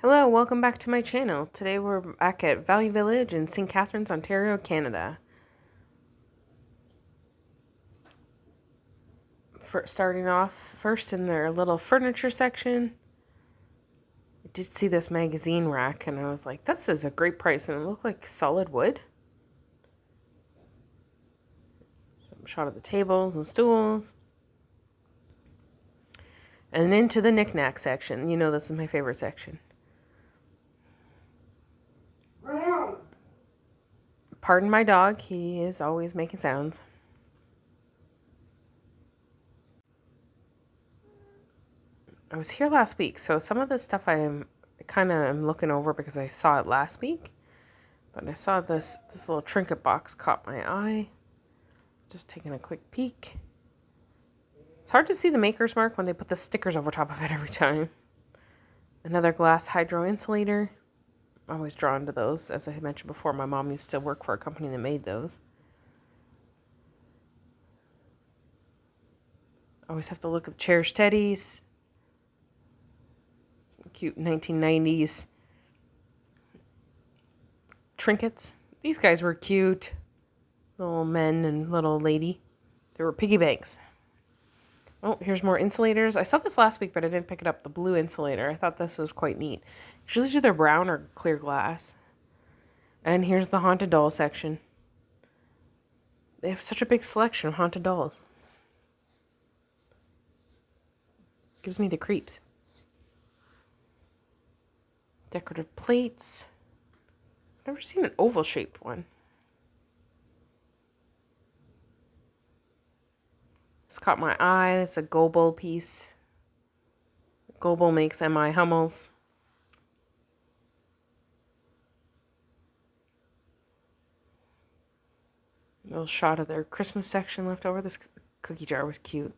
Hello, welcome back to my channel. Today we're back at Value Village in St. Catharines, Ontario, Canada. Starting off first in their little furniture section. I did see this magazine rack and I was like, this is a great price, and it looked like solid wood. Some shot of the tables and stools. And into the knick-knack section. You know this is my favorite section. Pardon my dog, he is always making sounds. I was here last week, so some of this stuff I'm kind of am looking over because I saw it last week. But I saw this little trinket box caught my eye. Just taking a quick peek. It's hard to see the maker's mark when they put the stickers over top of it every time. Another glass hydro insulator. I'm always drawn to those. As I had mentioned before, my mom used to work for a company that made those. Always have to look at the cherished teddies. Some cute 1990s trinkets. These guys were cute. Little men and little lady. They were piggy banks. Oh, here's more insulators. I saw this last week, but I didn't pick it up. The blue insulator. I thought this was quite neat. Usually they're brown or clear glass. And here's the haunted doll section. They have such a big selection of haunted dolls. Gives me the creeps. Decorative plates. I've never seen an oval shaped one. It's caught my eye. It's a Goebel piece. Goebel makes M.I. Hummels. A little shot of their Christmas section left over. This cookie jar was cute.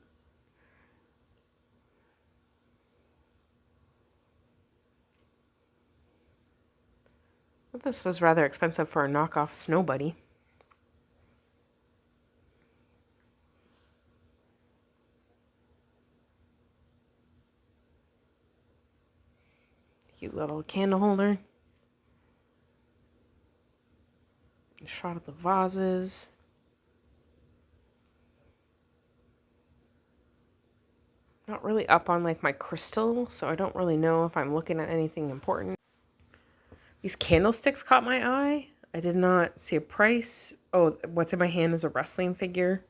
But this was rather expensive for a knockoff Snow Buddy. Cute little candle holder. A shot of the vases. Not really up on like my crystal, so I don't really know if I'm looking at anything important. These candlesticks caught my eye. I did not see a price. Oh, what's in my hand is a wrestling figure.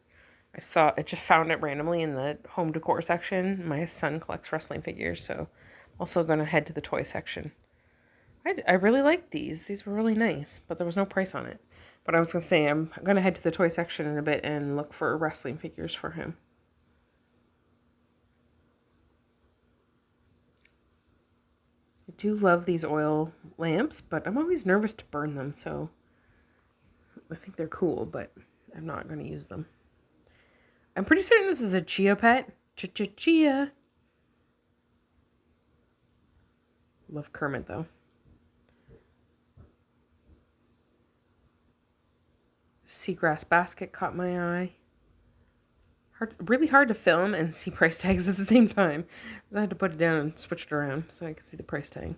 I just found it randomly in the home decor section. My son collects wrestling figures, so I'm also going to head to the toy section. I really liked these. These were really nice, but there was no price on it. But I was going to say, I'm going to head to the toy section in a bit and look for wrestling figures for him. I do love these oil lamps, but I'm always nervous to burn them, so I think they're cool, but I'm not going to use them. I'm pretty certain this is a Chia pet. Chia. Love Kermit, though. Seagrass basket caught my eye. Really hard to film and see price tags at the same time. I had to put it down and switch it around so I could see the price tag.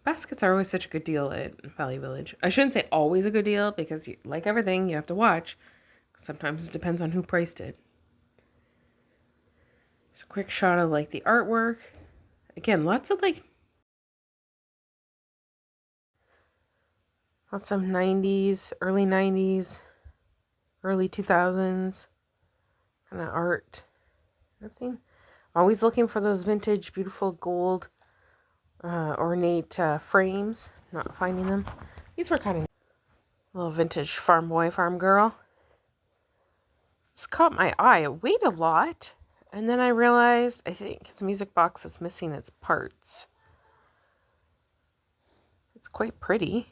Baskets are always such a good deal at Value Village. I shouldn't say always a good deal because, like everything, you have to watch. Sometimes it depends on who priced it. Just a quick shot of like the artwork. Again, lots of 90s, early 90s, early 2000s kind of art. Nothing. Always looking for those vintage, beautiful gold, ornate frames. Not finding them. These were kind of little vintage farm boy, farm girl. This caught my eye. It weighed a lot. And then I realized, I think it's a music box that's missing its parts. It's quite pretty.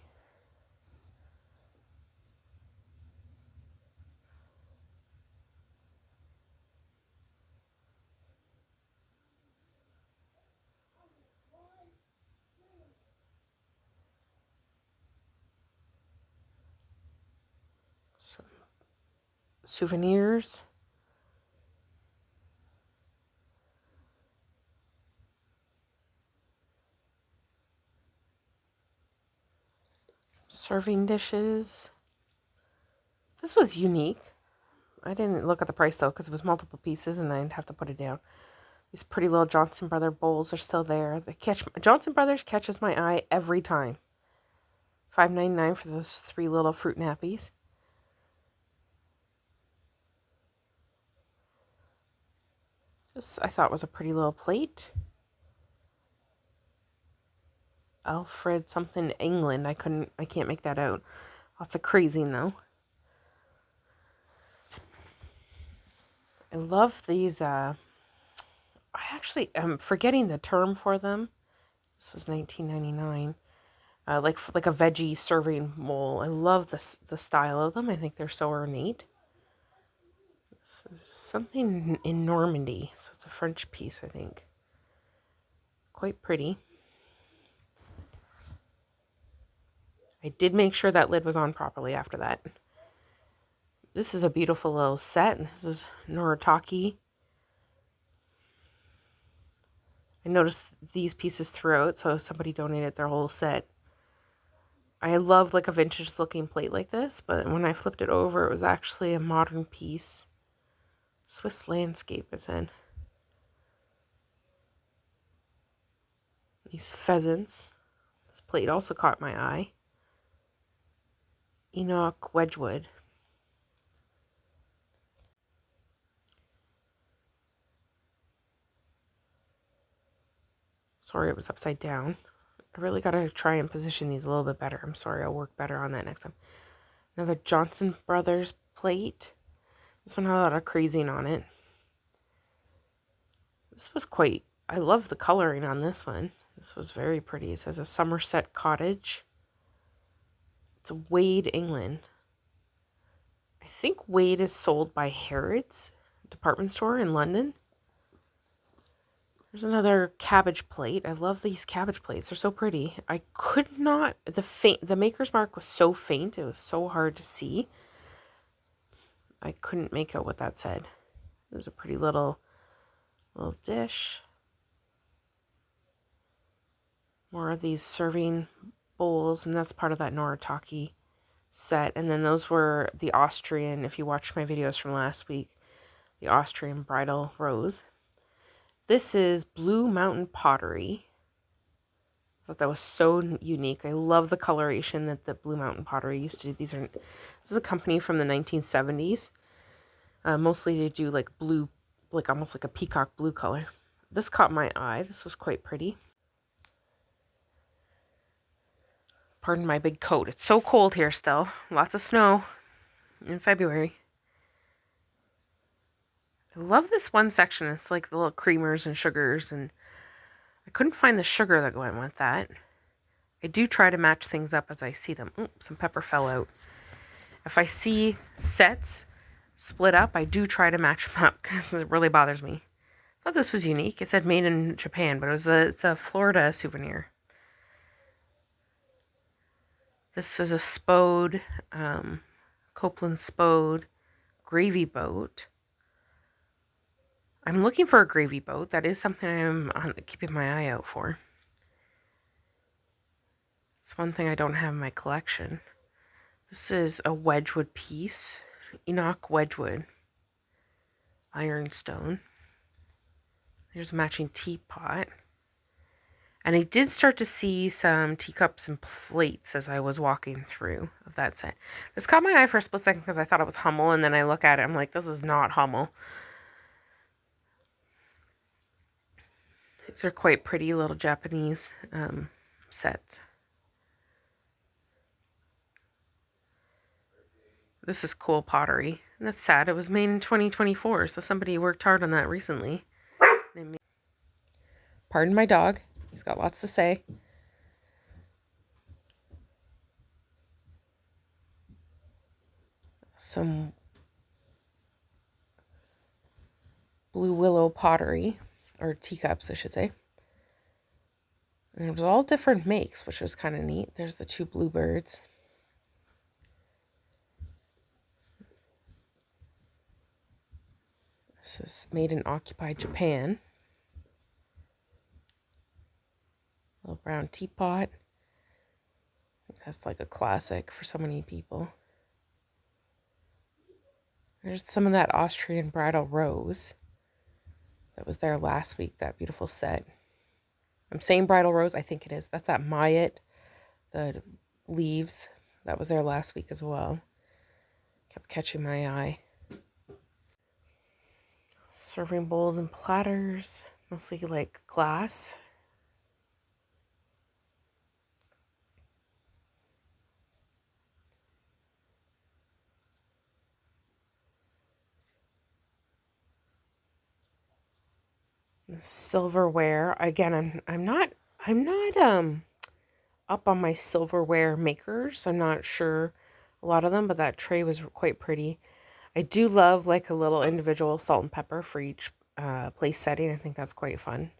Some souvenirs. Serving dishes. This was unique. I didn't look at the price though because it was multiple pieces and I'd have to put it down. These pretty little Johnson Brother bowls are still there. Johnson Brothers catches my eye every time. $5.99 for those 3 little fruit nappies. This I thought was a pretty little plate. Alfred something England. I can't make that out. Lots of crazing though. I love these. I actually am forgetting the term for them. This was $19.99. Like a veggie serving bowl. I love the style of them. I think they're so ornate. This is something in Normandy, so it's a French piece, I think. Quite pretty. I did make sure that lid was on properly after that. This is a beautiful little set. This is Noritake. I noticed these pieces throughout, so somebody donated their whole set. I love like a vintage looking plate like this, but when I flipped it over, it was actually a modern piece. Swiss landscape is in. These pheasants. This plate also caught my eye. Enoch Wedgwood. Sorry it was upside down. I really got to try and position these a little bit better. I'm sorry, I'll work better on that next time. Another Johnson Brothers plate. This one had a lot of crazing on it. This was quite... I love the coloring on this one. This was very pretty. It says a Somerset Cottage. It's Wade, England. I think Wade is sold by Harrods department store in London. There's another cabbage plate. I love these cabbage plates. They're so pretty. I could not... The maker's mark was so faint. It was so hard to see. I couldn't make out what that said. There's a pretty little dish. More of these serving bowls, and that's part of that Noritake set. And then those were the Austrian, if you watched my videos from last week, the Austrian bridal rose. This is Blue Mountain Pottery. I thought that was so unique. I love the coloration that the Blue Mountain Pottery used to do. This is a company from the 1970s. Mostly they do like blue, like almost like a peacock blue color. This caught my eye. This was quite pretty. Pardon my big coat. It's so cold here still. Lots of snow in February. I love this one section. It's like the little creamers and sugars, and I couldn't find the sugar that went with that. I do try to match things up as I see them. Oops, some pepper fell out. If I see sets split up, I do try to match them up because it really bothers me. I thought this was unique. It said made in Japan, but it's a Florida souvenir. This was a Spode, Copeland Spode gravy boat. I'm looking for a gravy boat. That is something I'm keeping my eye out for. It's one thing I don't have in my collection. This is a Wedgwood piece. Enoch Wedgwood. Ironstone. There's a matching teapot. And I did start to see some teacups and plates as I was walking through of that set. This caught my eye for a split second because I thought it was Hummel, and then I look at it, I'm like, this is not Hummel. These are quite pretty little Japanese sets. This is cool pottery. And that's sad. It was made in 2024, so somebody worked hard on that recently. Pardon my dog. He's got lots to say. Some blue willow pottery, or teacups, I should say. And it was all different makes, which was kind of neat. There's the 2 bluebirds. This is made in occupied Japan. Little brown teapot. That's like a classic for so many people. There's some of that Austrian bridal rose that was there last week, that beautiful set. I'm saying bridal rose, I think it is. That's that Mayet, the leaves. That was there last week as well. Kept catching my eye. Serving bowls and platters, mostly like glass. Silverware. Again, I'm not up on my silverware makers. I'm not sure a lot of them, but that tray was quite pretty. I do love like a little individual salt and pepper for each place setting. I think that's quite fun.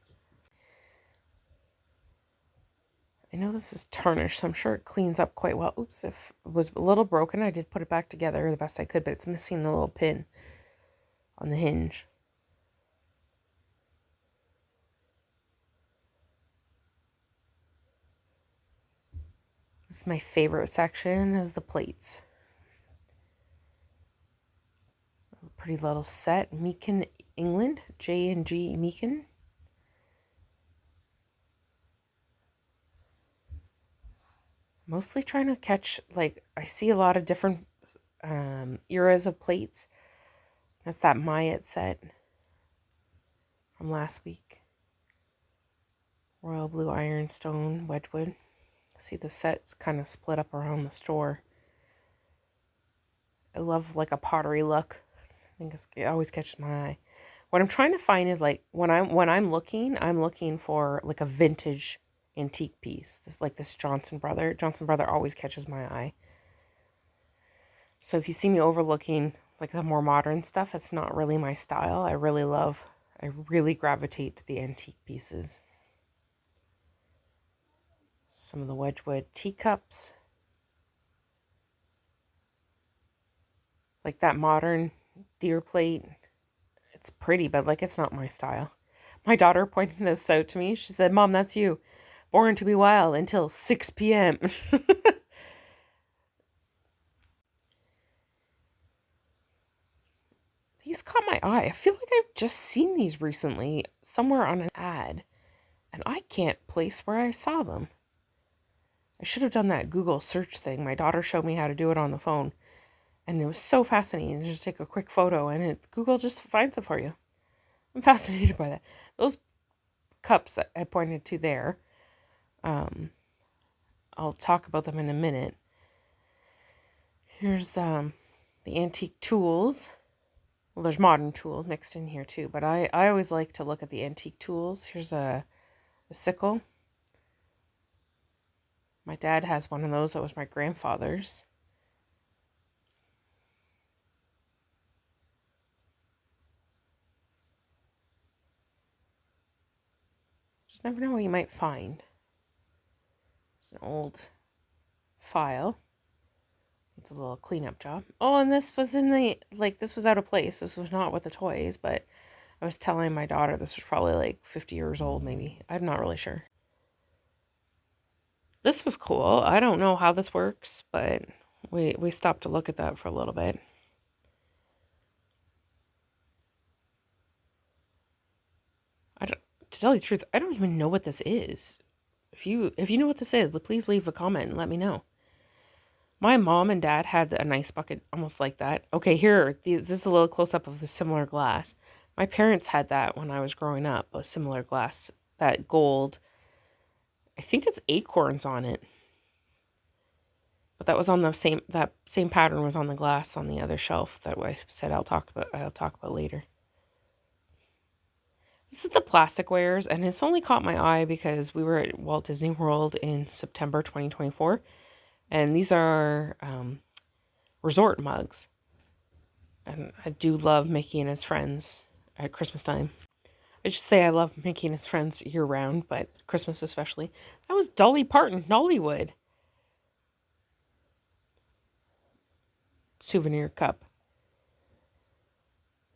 I know this is tarnished, so I'm sure it cleans up quite well. Oops, if it was a little broken, I did put it back together the best I could, but it's missing the little pin on the hinge. This is my favorite section, is the plates. A pretty little set. Meakin, England. J&G Meakin. Mostly trying to catch, like, I see a lot of different eras of plates. That's that Mayet set from last week. Royal Blue Ironstone Wedgwood. See the set's kind of split up around the store. I love like a pottery look. I think it always catches my eye. What I'm trying to find is like when I'm looking for like a vintage antique piece. This Johnson Brother. Johnson Brother always catches my eye. So if you see me overlooking like the more modern stuff, it's not really my style. I really gravitate to the antique pieces. Some of the Wedgwood teacups. Like that modern deer plate. It's pretty, but like it's not my style. My daughter pointed this out to me. She said, "Mom, that's you. Born to be wild until 6 p.m. These caught my eye. I feel like I've just seen these recently somewhere on an ad, and I can't place where I saw them. I should have done that Google search thing. My daughter showed me how to do it on the phone, and it was so fascinating. Just take a quick photo, and Google just finds it for you. I'm fascinated by that. Those cups I pointed to there, I'll talk about them in a minute. Here's the antique tools. Well, there's modern tools mixed in here too, but I always like to look at the antique tools. Here's a sickle. My dad has one of those. That was my grandfather's. Just never know what you might find. It's an old file. It's a little cleanup job. Oh, and this was this was out of place. This was not with the toys, but I was telling my daughter this was probably like 50 years old, maybe. I'm not really sure. This was cool. I don't know how this works, but we stopped to look at that for a little bit. To tell you the truth, I don't even know what this is. If you know what this is, please leave a comment and let me know. My mom and dad had a nice bucket almost like that. Okay, this is a little close-up of the similar glass. My parents had that when I was growing up, a similar glass, that gold. I think it's acorns on it. But that was on that same pattern was on the glass on the other shelf that I said I'll talk about later. This is the plastic wares, and it's only caught my eye because we were at Walt Disney World in September 2024. And these are resort mugs. And I do love Mickey and his friends at Christmas time. I should say I love Mickey and his friends year round, but Christmas especially. That was Dolly Parton, Nollywood. Souvenir cup.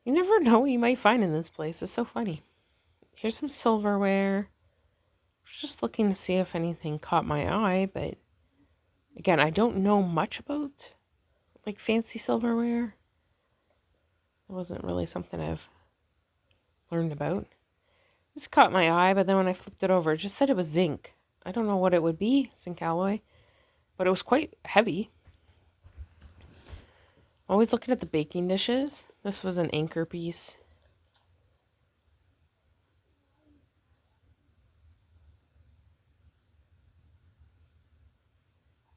You never know what you might find in this place. It's so funny. Here's some silverware. I was just looking to see if anything caught my eye, but Again, I don't know much about like fancy silverware. It wasn't really something I've learned about. This caught my eye, but then when I flipped it over, it just said it was zinc. I don't know what it would be, zinc alloy, but it was quite heavy. Always looking at the baking dishes. This was an anchor piece.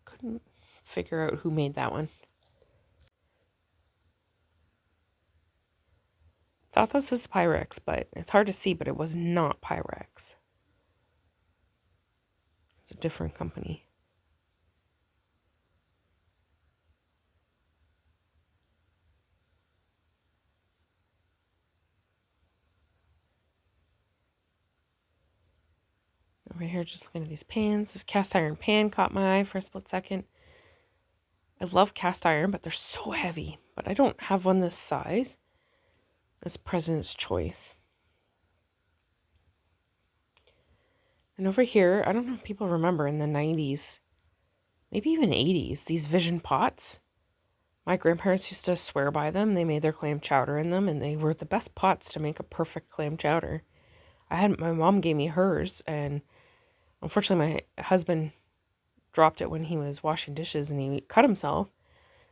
Couldn't figure out who made that one. Thought this was Pyrex, but it's hard to see, but it was not Pyrex. It's a different company. Over here, just looking at these pans. This cast iron pan caught my eye for a split second. I love cast iron, but they're so heavy. But I don't have one this size. This President's Choice. And over here, I don't know if people remember in the 90s, maybe even 80s, these Vision pots. My grandparents used to swear by them. They made their clam chowder in them, and they were the best pots to make a perfect clam chowder. My mom gave me hers, and unfortunately my husband dropped it when he was washing dishes and he cut himself.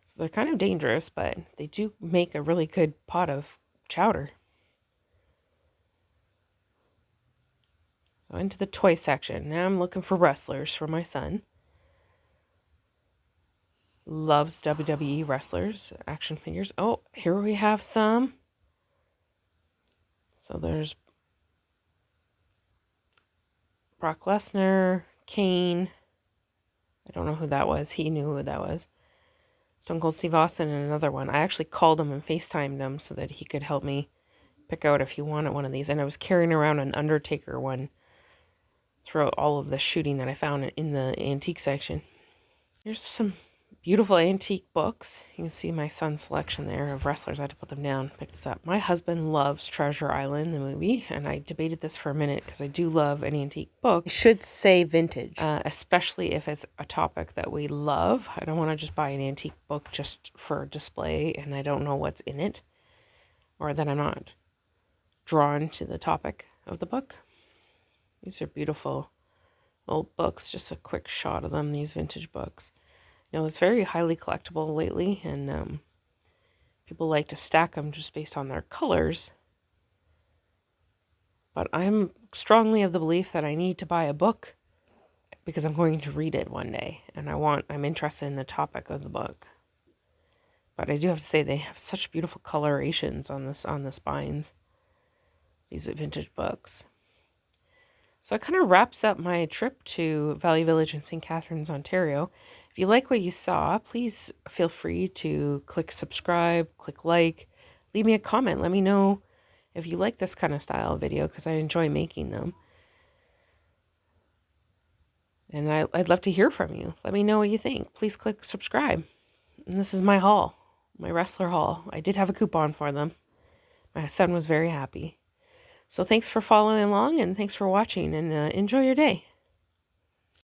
So they're kind of dangerous, but they do make a really good pot of chowder. So into the toy section. Now I'm looking for wrestlers for my son. Loves WWE wrestlers, action figures. Oh, here we have some. So there's Brock Lesnar, Kane. I don't know who that was. He knew who that was. Stone Cold Steve Austin and another one. I actually called him and FaceTimed him so that he could help me pick out if he wanted one of these. And I was carrying around an Undertaker one throughout all of the shooting that I found in the antique section. Here's some beautiful antique books. You can see my son's selection there of wrestlers. I had to put them down, pick this up. My husband loves Treasure Island, the movie, and I debated this for a minute because I do love an antique book. I should say vintage, especially if it's a topic that we love. I don't want to just buy an antique book just for display and I don't know what's in it, or that I'm not drawn to the topic of the book. These are beautiful old books. Just a quick shot of them, these vintage books. You know, it's very highly collectible lately, and people like to stack them just based on their colors. But I'm strongly of the belief that I need to buy a book because I'm going to read it one day, and I'm interested in the topic of the book. But I do have to say they have such beautiful colorations on the spines. These vintage books. So that kind of wraps up my trip to Value Village in St. Catharines, Ontario. If you like what you saw, please feel free to click subscribe, click like, leave me a comment. Let me know if you like this kind of style video because I enjoy making them. And I'd love to hear from you. Let me know what you think. Please click subscribe. And this is my haul, my wrestler haul. I did have a coupon for them. My son was very happy. So thanks for following along and thanks for watching and enjoy your day.